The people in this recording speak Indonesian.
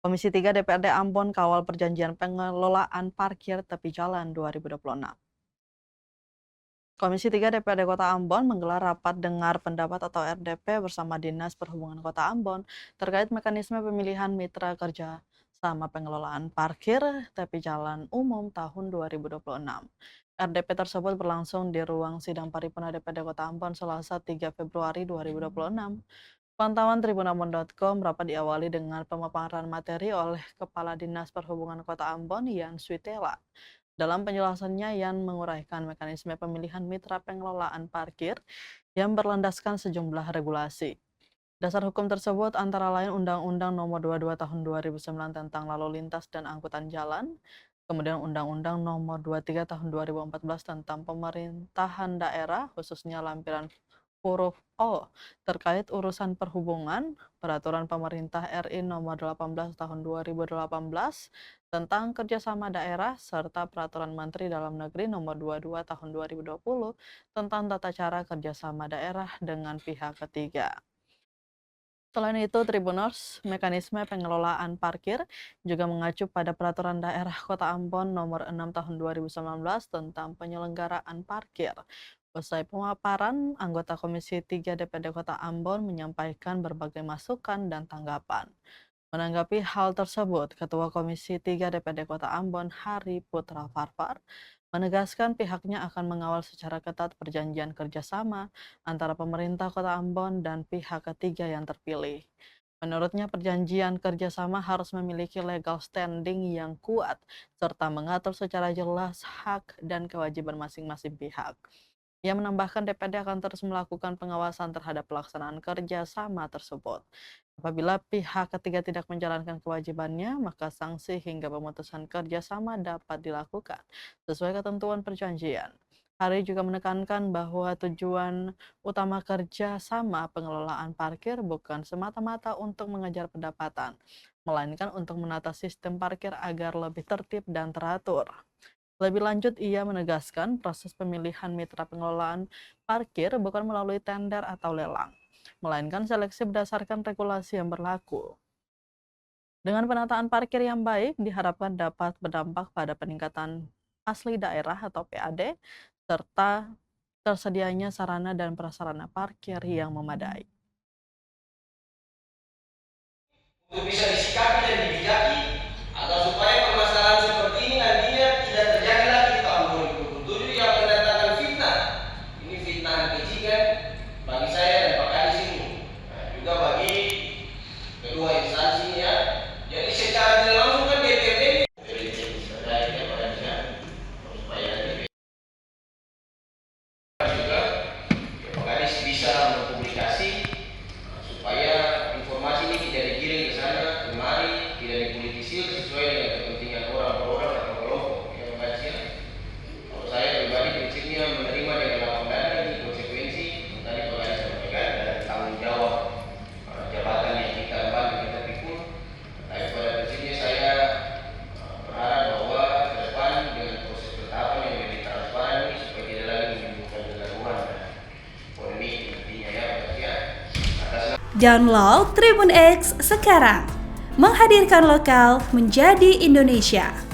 Komisi 3 DPRD Ambon kawal perjanjian pengelolaan parkir tepi jalan 2026. Komisi 3 DPRD Kota Ambon menggelar rapat dengar pendapat atau RDP bersama Dinas Perhubungan Kota Ambon terkait mekanisme pemilihan mitra kerja sama pengelolaan parkir tepi jalan umum tahun 2026. RDP tersebut berlangsung di ruang sidang paripurna DPRD Kota Ambon Selasa 3 Februari 2026. Pantauan tribunambon.com rapat diawali dengan pemaparan materi oleh Kepala Dinas Perhubungan Kota Ambon, Yan Switela. Dalam penjelasannya, Yan menguraikan mekanisme pemilihan mitra pengelolaan parkir yang berlandaskan sejumlah regulasi. Dasar hukum tersebut antara lain Undang-Undang Nomor 22 Tahun 2009 tentang Lalu Lintas dan Angkutan Jalan, kemudian Undang-Undang Nomor 23 Tahun 2014 tentang Pemerintahan Daerah, khususnya lampiran huruf O, terkait urusan perhubungan, Peraturan Pemerintah RI Nomor 18 Tahun 2018 tentang kerjasama daerah, serta Peraturan Menteri Dalam Negeri Nomor 22 Tahun 2020 tentang tata cara kerjasama daerah dengan pihak ketiga. Selain itu, Tribuners, mekanisme pengelolaan parkir juga mengacu pada Peraturan Daerah Kota Ambon Nomor 6 Tahun 2019 tentang penyelenggaraan parkir. Usai pemaparan, anggota Komisi 3 DPRD Kota Ambon menyampaikan berbagai masukan dan tanggapan. Menanggapi hal tersebut, Ketua Komisi 3 DPRD Kota Ambon, Hari Putra Farfar, menegaskan pihaknya akan mengawal secara ketat perjanjian kerjasama antara pemerintah Kota Ambon dan pihak ketiga yang terpilih. Menurutnya, perjanjian kerjasama harus memiliki legal standing yang kuat, serta mengatur secara jelas hak dan kewajiban masing-masing pihak. Ia menambahkan DPRD akan terus melakukan pengawasan terhadap pelaksanaan kerjasama tersebut. Apabila pihak ketiga tidak menjalankan kewajibannya, maka sanksi hingga pemutusan kerjasama dapat dilakukan sesuai ketentuan perjanjian. Hari juga menekankan bahwa tujuan utama kerjasama pengelolaan parkir bukan semata-mata untuk mengejar pendapatan, melainkan untuk menata sistem parkir agar lebih tertib dan teratur. Lebih lanjut, ia menegaskan proses pemilihan mitra pengelolaan parkir bukan melalui tender atau lelang, melainkan seleksi berdasarkan regulasi yang berlaku. Dengan penataan parkir yang baik, diharapkan dapat berdampak pada peningkatan asli daerah atau PAD, serta tersedianya sarana dan prasarana parkir yang memadai. Untuk bisa disikapi dan dibijaki agar supaya permasalahan seperti ini nantinya tidak terjadi lagi di tahun 2027 yang mendatangkan fitnah. Ini fitnah kejikan bagi saya dan Pak Kadis ini, juga bagi kedua instansi ya. Jadi secara tidak langsung kan DPRD juga Pak Kadis bisa mempublikasi supaya informasi ini tidak digiring ke sana kemari, tidak dipolitisir sesuai dengan kepentingan orang per orang atau kelompok yang membaca. Kalau saya pribadi prinsipnya menerima dengan lapang dada, ini konsekuensi tadi Pak Kadis sampaikan dan tanggung jawab jabatan yang kita emban kita pikul. Tapi pada prinsipnya saya berharap bahwa ke depan dengan proses pertahapan yang lebih transparan ini supaya tidak lagi menimbulkan kegaduhan dan polemik nantinya ya Pak ya. Download Tribun X sekarang, menghadirkan lokal menjadi Indonesia.